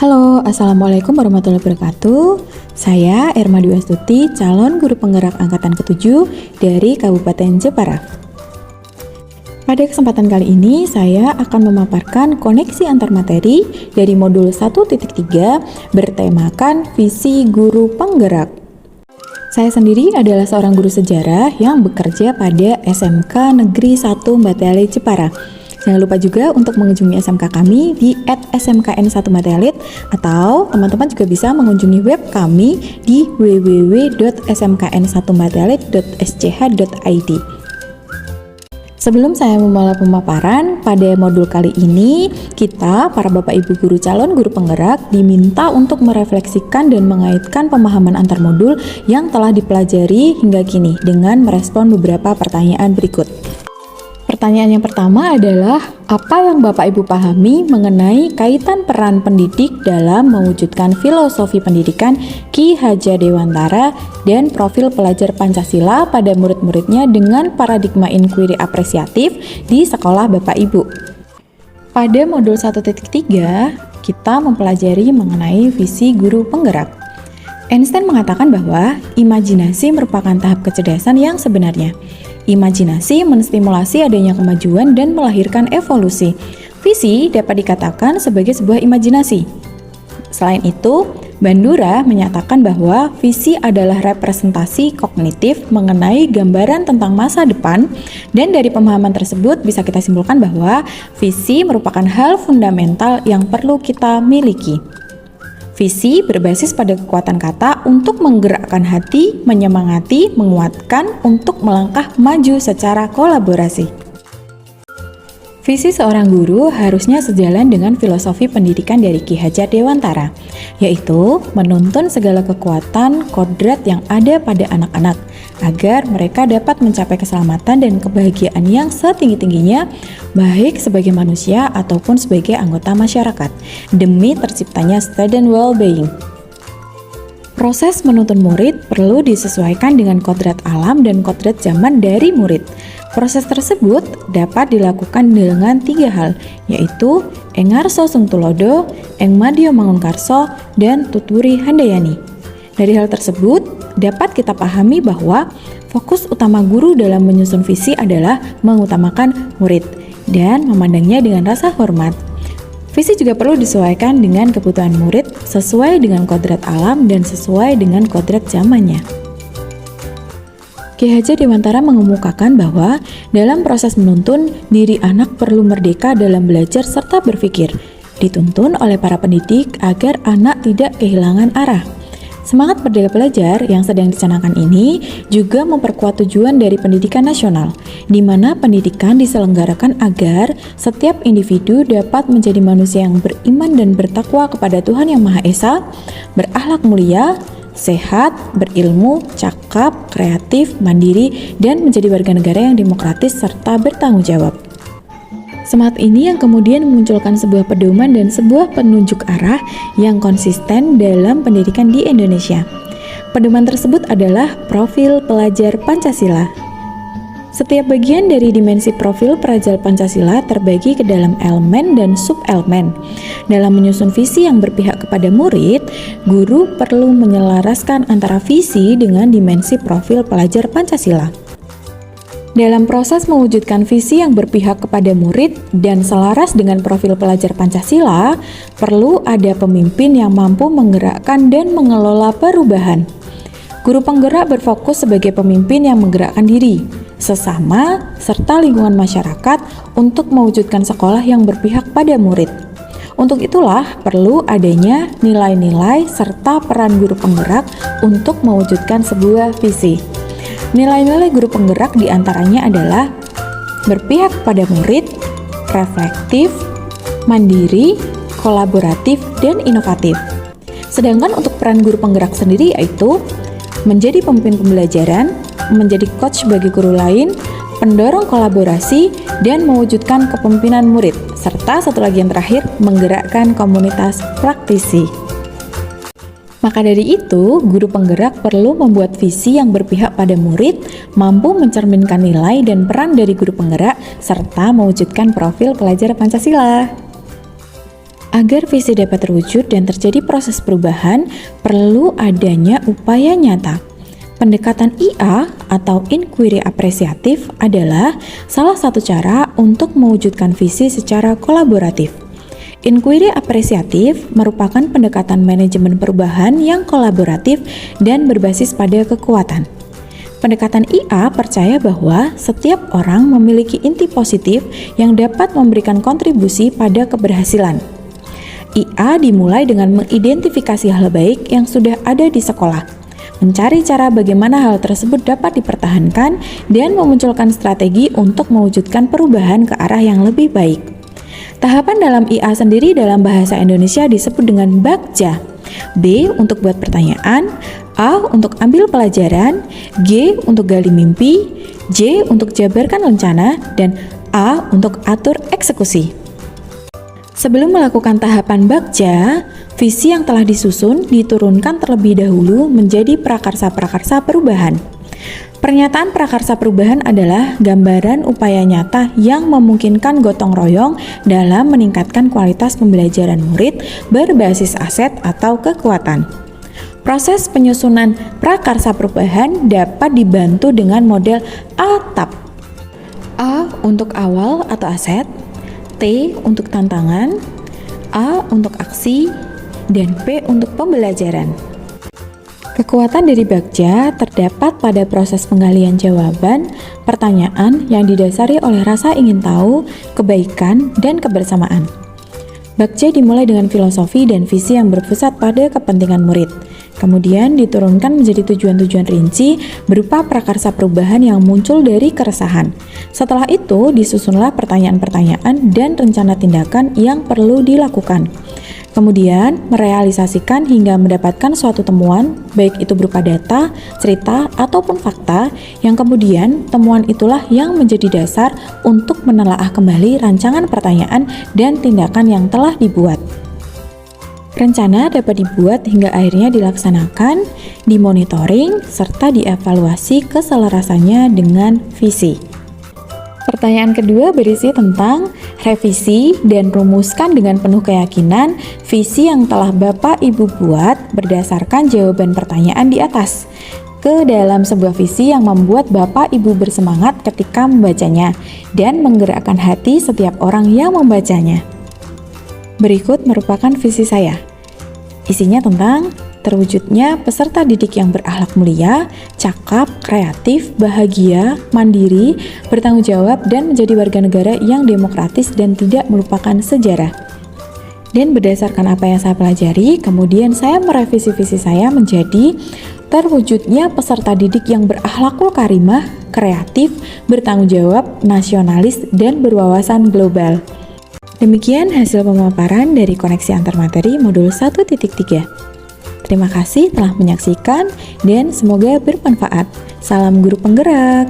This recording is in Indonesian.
Halo, Assalamualaikum warahmatullahi wabarakatuh. Saya Erma Dwi Astuti, calon guru penggerak angkatan ke-7 dari Kabupaten Jepara. Pada kesempatan kali ini, saya akan memaparkan koneksi antar materi dari modul 1.3 bertemakan visi guru penggerak. Saya sendiri adalah seorang guru sejarah yang bekerja pada SMK Negeri 1 Mbatelit Jepara. Jangan lupa juga untuk mengunjungi SMK kami di @smkn1mbatelit atau teman-teman juga bisa mengunjungi web kami di www.smkn1mbatelit.sch.id. Sebelum saya memulai pemaparan, pada modul kali ini kita, para Bapak Ibu guru calon guru penggerak, diminta untuk merefleksikan dan mengaitkan pemahaman antar modul yang telah dipelajari hingga kini dengan merespon beberapa pertanyaan berikut. Pertanyaan yang pertama adalah, apa yang Bapak Ibu pahami mengenai kaitan peran pendidik dalam mewujudkan filosofi pendidikan Ki Hajar Dewantara dan profil pelajar Pancasila pada murid-muridnya dengan paradigma inquiry apresiatif di sekolah Bapak Ibu? Pada modul 1.3, kita mempelajari mengenai visi guru penggerak. Einstein mengatakan bahwa imajinasi merupakan tahap kecerdasan yang sebenarnya. Imajinasi menstimulasi adanya kemajuan dan melahirkan evolusi. Visi dapat dikatakan sebagai sebuah imajinasi. Selain itu, Bandura menyatakan bahwa visi adalah representasi kognitif mengenai gambaran tentang masa depan, dan dari pemahaman tersebut bisa kita simpulkan bahwa visi merupakan hal fundamental yang perlu kita miliki. Visi berbasis pada kekuatan kata untuk menggerakkan hati, menyemangati, menguatkan untuk melangkah maju secara kolaborasi. Visi seorang guru harusnya sejalan dengan filosofi pendidikan dari Ki Hajar Dewantara, yaitu menuntun segala kekuatan kodrat yang ada pada anak-anak, agar mereka dapat mencapai keselamatan dan kebahagiaan yang setinggi-tingginya, baik sebagai manusia ataupun sebagai anggota masyarakat, demi terciptanya student well-being. Proses menuntun murid perlu disesuaikan dengan kodrat alam dan kodrat zaman dari murid. Proses tersebut dapat dilakukan dengan 3 hal, yaitu Engarso Sungtulodo, Engmadyo Mangunkarso, dan Tuturi Handayani. Dari hal tersebut, dapat kita pahami bahwa fokus utama guru dalam menyusun visi adalah mengutamakan murid dan memandangnya dengan rasa hormat. Visi juga perlu disesuaikan dengan kebutuhan murid sesuai dengan kodrat alam dan sesuai dengan kodrat zamannya. Ki Hajar Dewantara mengemukakan bahwa dalam proses menuntun, diri anak perlu merdeka dalam belajar serta berpikir, dituntun oleh para pendidik agar anak tidak kehilangan arah. Semangat Merdeka Belajar yang sedang dicanangkan ini juga memperkuat tujuan dari pendidikan nasional, di mana pendidikan diselenggarakan agar setiap individu dapat menjadi manusia yang beriman dan bertakwa kepada Tuhan Yang Maha Esa, berakhlak mulia, sehat, berilmu, cakap, kreatif, mandiri, dan menjadi warga negara yang demokratis serta bertanggung jawab. Semangat ini yang kemudian memunculkan sebuah pedoman dan sebuah penunjuk arah yang konsisten dalam pendidikan di Indonesia. Pedoman tersebut adalah profil pelajar Pancasila. Setiap bagian dari dimensi profil pelajar Pancasila terbagi ke dalam elemen dan sub-elemen. Dalam menyusun visi yang berpihak kepada murid, guru perlu menyelaraskan antara visi dengan dimensi profil pelajar Pancasila. Dalam proses mewujudkan visi yang berpihak kepada murid dan selaras dengan profil pelajar Pancasila, perlu ada pemimpin yang mampu menggerakkan dan mengelola perubahan. Guru penggerak berfokus sebagai pemimpin yang menggerakkan diri, sesama, serta lingkungan masyarakat untuk mewujudkan sekolah yang berpihak pada murid. Untuk itulah perlu adanya nilai-nilai serta peran guru penggerak untuk mewujudkan sebuah visi. Nilai-nilai guru penggerak diantaranya adalah berpihak pada murid, reflektif, mandiri, kolaboratif, dan inovatif. Sedangkan untuk peran guru penggerak sendiri yaitu menjadi pemimpin pembelajaran, menjadi coach bagi guru lain, pendorong kolaborasi, dan mewujudkan kepemimpinan murid, serta satu lagi yang terakhir, menggerakkan komunitas praktisi. Maka dari itu, guru penggerak perlu membuat visi yang berpihak pada murid, mampu mencerminkan nilai dan peran dari guru penggerak, serta mewujudkan profil pelajar Pancasila. Agar visi dapat terwujud dan terjadi proses perubahan, perlu adanya upaya nyata. Pendekatan IA atau inquiry apresiatif adalah salah satu cara untuk mewujudkan visi secara kolaboratif. Inquiry apresiatif merupakan pendekatan manajemen perubahan yang kolaboratif dan berbasis pada kekuatan. Pendekatan IA percaya bahwa setiap orang memiliki inti positif yang dapat memberikan kontribusi pada keberhasilan. IA dimulai dengan mengidentifikasi hal baik yang sudah ada di sekolah, mencari cara bagaimana hal tersebut dapat dipertahankan, dan memunculkan strategi untuk mewujudkan perubahan ke arah yang lebih baik. Tahapan dalam IA sendiri dalam bahasa Indonesia disebut dengan bagja. B untuk buat pertanyaan, A untuk ambil pelajaran, G untuk gali mimpi, J untuk jabarkan rencana, dan A untuk atur eksekusi. Sebelum melakukan tahapan bagja, visi yang telah disusun diturunkan terlebih dahulu menjadi prakarsa-prakarsa perubahan. Pernyataan prakarsa perubahan adalah gambaran upaya nyata yang memungkinkan gotong royong dalam meningkatkan kualitas pembelajaran murid berbasis aset atau kekuatan. Proses penyusunan prakarsa perubahan dapat dibantu dengan model ATAP. A untuk awal atau aset, T untuk tantangan, A untuk aksi, dan P untuk pembelajaran. Kekuatan dari bagja terdapat pada proses penggalian jawaban, pertanyaan yang didasari oleh rasa ingin tahu, kebaikan, dan kebersamaan. Bagja dimulai dengan filosofi dan visi yang berpusat pada kepentingan murid. Kemudian diturunkan menjadi tujuan-tujuan rinci berupa prakarsa perubahan yang muncul dari keresahan. Setelah itu disusunlah pertanyaan-pertanyaan dan rencana tindakan yang perlu dilakukan. Kemudian merealisasikan hingga mendapatkan suatu temuan, baik itu berupa data, cerita, ataupun fakta, yang kemudian temuan itulah yang menjadi dasar untuk menelaah kembali rancangan pertanyaan dan tindakan yang telah dibuat. Rencana dapat dibuat hingga akhirnya dilaksanakan, dimonitoring, serta dievaluasi keselarasannya dengan visi. Pertanyaan kedua berisi tentang revisi dan rumuskan dengan penuh keyakinan visi yang telah Bapak Ibu buat berdasarkan jawaban pertanyaan di atas ke dalam sebuah visi yang membuat Bapak Ibu bersemangat ketika membacanya dan menggerakkan hati setiap orang yang membacanya. Berikut merupakan visi saya. Isinya tentang terwujudnya peserta didik yang berakhlak mulia, cakap, kreatif, bahagia, mandiri, bertanggung jawab, dan menjadi warga negara yang demokratis dan tidak melupakan sejarah. Dan berdasarkan apa yang saya pelajari, kemudian saya merevisi visi saya menjadi terwujudnya peserta didik yang berakhlakul karimah, kreatif, bertanggung jawab, nasionalis, dan berwawasan global. Demikian hasil pemaparan dari koneksi antar materi modul 1.3. Terima kasih telah menyaksikan dan semoga bermanfaat. Salam guru penggerak.